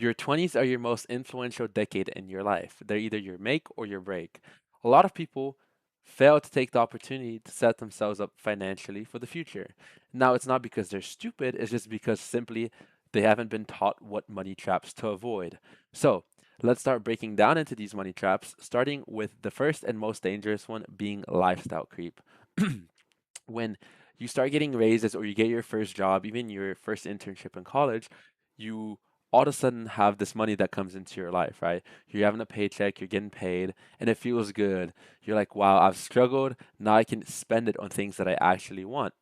Your 20s are your most influential decade in your life. They're either your make or your break. A lot of people fail to take the opportunity to set themselves up financially for the future. Now, it's not because they're stupid, it's just because simply they haven't been taught what money traps to avoid. So, let's start breaking down into these money traps, starting with the first and most dangerous one being lifestyle creep. When you start getting raises or you get your first job, even your first internship in college, you all of a sudden have this money that comes into your life, right? You're having a paycheck, you're getting paid, and it feels good. You're like, wow, I've struggled. Now I can spend it on things that I actually want.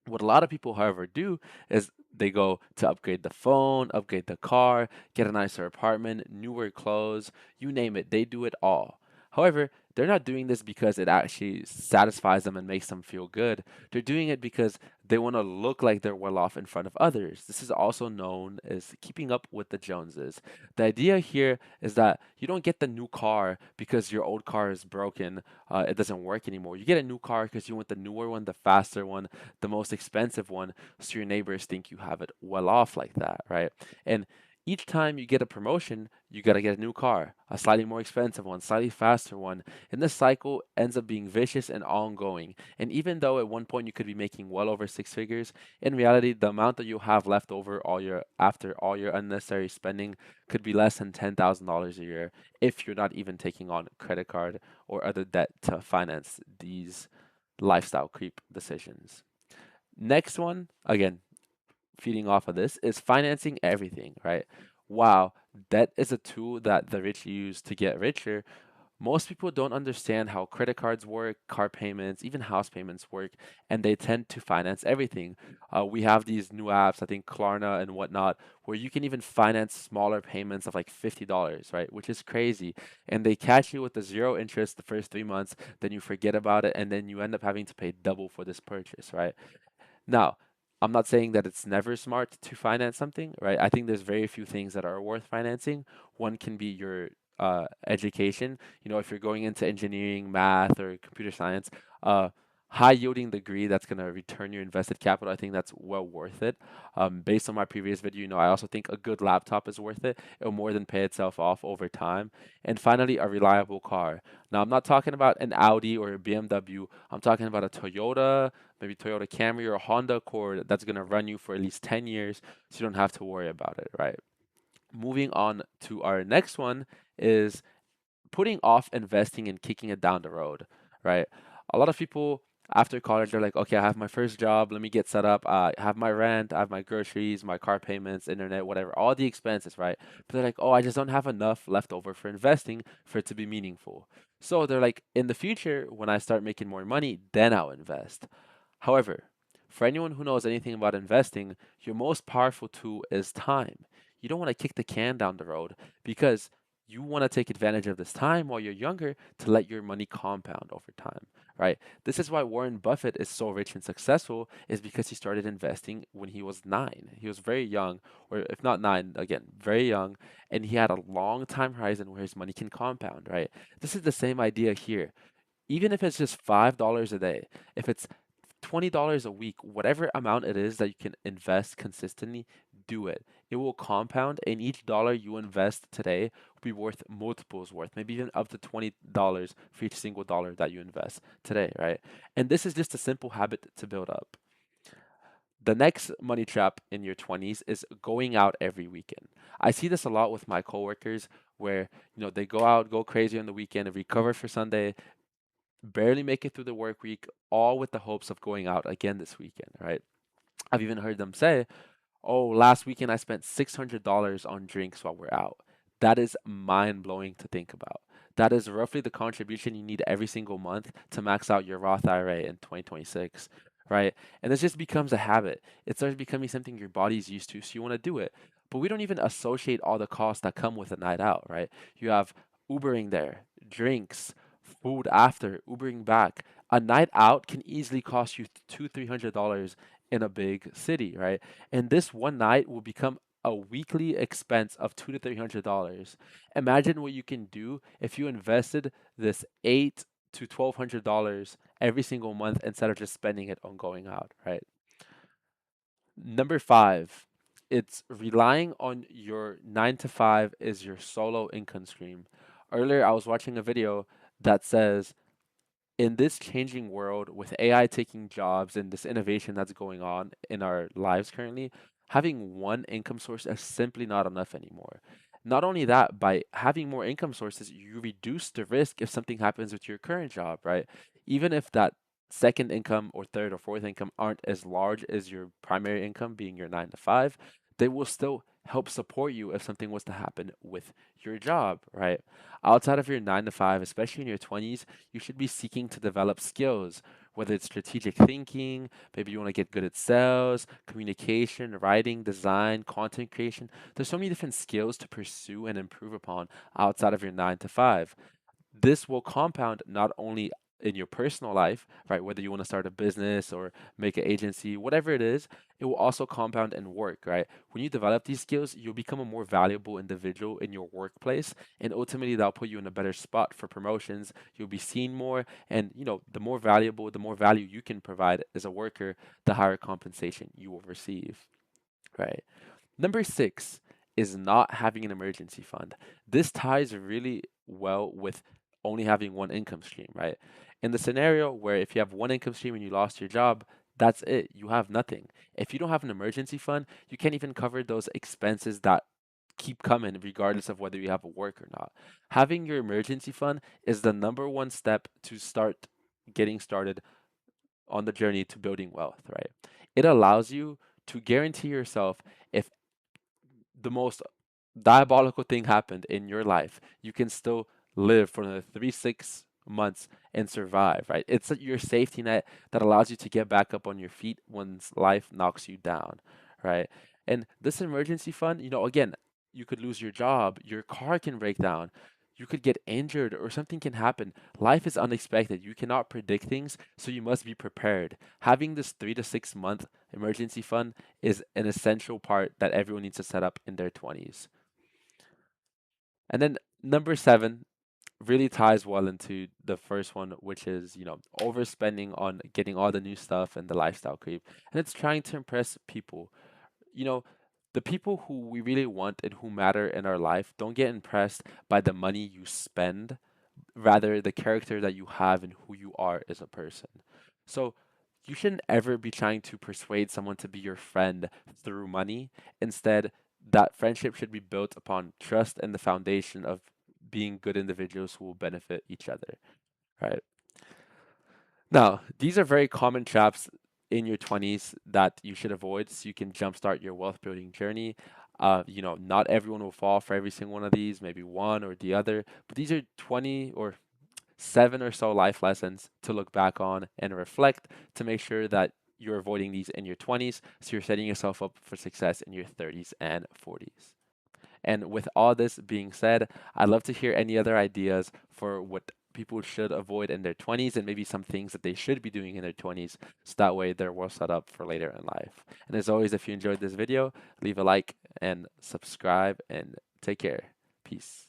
What a lot of people, however, do is they go to upgrade the phone, upgrade the car, get a nicer apartment, newer clothes, you name it, they do it all. However, they're not doing this because it actually satisfies them and makes them feel good. They're doing it because they want to look like they're well off in front of others. This is also known as keeping up with the Joneses. The idea here is that you don't get the new car because your old car is broken, it doesn't work anymore. You get a new car because you want the newer one, the faster one, the most expensive one, so your neighbors think you have it well off like that, right? And each time you get a promotion, you got to get a new car, a slightly more expensive one, slightly faster one. And this cycle ends up being vicious and ongoing. And even though at one point you could be making well over six figures, in reality, the amount that you have left over all your after all your unnecessary spending could be less than $10,000 a year if you're not even taking on credit card or other debt to finance these lifestyle creep decisions. Next one, again, feeding off of this, is financing everything, right? Wow, debt is a tool that the rich use to get richer. Most people don't understand how credit cards work, car payments, even house payments work, and they tend to finance everything. We have these new apps, I think Klarna and whatnot, where you can even finance smaller payments of like $50, right? Which is crazy. And they catch you with the zero interest the first 3 months, then you forget about it, and then you end up having to pay double for this purchase, right? Now, I'm not saying that it's never smart to finance something, right? I think there's very few things that are worth financing. One can be your education. You know, if you're going into engineering, math, or computer science, uh, high yielding degree that's going to return your invested capital, I think that's well worth it. Based on my previous video, you know, I also think a good laptop is worth it. It'll more than pay itself off over time. And finally, a reliable car. Now, I'm not talking about an Audi or a BMW. I'm talking about a Toyota, maybe Toyota Camry or a Honda Accord that's going to run you for at least 10 years so you don't have to worry about it, right? Moving on to our next one is putting off investing and kicking it down the road, right? A lot of people after college, they're like, okay, I have my first job. Let me get set up. I have my rent, I have my groceries, my car payments, internet, whatever, all the expenses, right? But they're like, oh, I just don't have enough left over for investing for it to be meaningful. So they're like, in the future, when I start making more money, then I'll invest. However, for anyone who knows anything about investing, your most powerful tool is time. You don't want to kick the can down the road because you want to take advantage of this time while you're younger to let your money compound over time, right? This is why Warren Buffett is so rich and successful is because he started investing when he was 9. He was very young, or if not 9, again, very young, and he had a long time horizon where his money can compound, right? This is the same idea here. Even if it's just $5 a day, if it's $20 a week, whatever amount it is that you can invest consistently, do it. It will compound, and each dollar you invest today will be worth multiples worth, maybe even up to $20 for each single dollar that you invest today, right? And this is just a simple habit to build up. The next money trap in your 20s is going out every weekend. I see this a lot with my coworkers where, you know, they go out, go crazy on the weekend, and recover for Sunday, barely make it through the work week, all with the hopes of going out again this weekend, right? I've even heard them say, oh, last weekend I spent $600 on drinks while we're out. That is mind blowing to think about. That is roughly the contribution you need every single month to max out your Roth IRA in 2026, right? And this just becomes a habit. It starts becoming something your body's used to, so you want to do it. But we don't even associate all the costs that come with a night out, right? You have Ubering there, drinks, food after, Ubering back. A night out can easily cost you two, $300 in a big city, right? And this one night will become a weekly expense of two to $300. Imagine what you can do if you invested this eight to $1,200 every single month instead of just spending it on going out, right? Number five It's relying on your 9 to 5 is your solo income stream. Earlier, I was watching a video that says in this changing world with AI taking jobs and this innovation that's going on in our lives currently, having one income source is simply not enough anymore. Not only that, by having more income sources, you reduce the risk if something happens with your current job, right? Even if that second income or third or fourth income aren't as large as your primary income, being your 9 to 5, they will still help support you if something was to happen with your job, right? Outside of your 9 to 5, especially in your 20s, you should be seeking to develop skills, whether it's strategic thinking, maybe you want to get good at sales, communication, writing, design, content creation. There's so many different skills to pursue and improve upon outside of your 9 to 5. This will compound not only in your personal life, right? Whether you want to start a business or make an agency, whatever it is, it will also compound in work, right? When you develop these skills, you'll become a more valuable individual in your workplace, and ultimately that'll put you in a better spot for promotions. You'll be seen more, and the more valuable, the more value you can provide as a worker, the higher compensation you will receive, right? Number six is not having an emergency fund. This ties really well with only having one income stream, right? In the scenario where if you have one income stream and you lost your job, that's it. You have nothing. If you don't have an emergency fund, you can't even cover those expenses that keep coming regardless of whether you have a work or not. Having your emergency fund is the number one step to start getting started on the journey to building wealth, right? It allows you to guarantee yourself if the most diabolical thing happened in your life, you can still live for another 3 6 months and survive, right? It's your safety net that allows you to get back up on your feet when life knocks you down, right? And this emergency fund, again, you could lose your job, your car can break down, you could get injured, or something can happen. Life is unexpected. You cannot predict things, so you must be prepared. Having this 3 to 6 month emergency fund is an essential part that everyone needs to set up in their 20s. And then number seven really ties well into the first one, which is, overspending on getting all the new stuff and the lifestyle creep. And it's trying to impress people. You know, the people who we really want and who matter in our life don't get impressed by the money you spend, rather the character that you have and who you are as a person. So you shouldn't ever be trying to persuade someone to be your friend through money. Instead, that friendship should be built upon trust and the foundation of being good individuals who will benefit each other, right? Now, these are very common traps in your 20s that you should avoid so you can jumpstart your wealth building journey. Not everyone will fall for every single one of these, maybe one or the other, but these are 20 or seven or so life lessons to look back on and reflect to make sure that you're avoiding these in your 20s so you're setting yourself up for success in your 30s and 40s. And with all this being said, I'd love to hear any other ideas for what people should avoid in their 20s and maybe some things that they should be doing in their 20s so that way they're well set up for later in life. And as always, if you enjoyed this video, leave a like and subscribe and take care. Peace.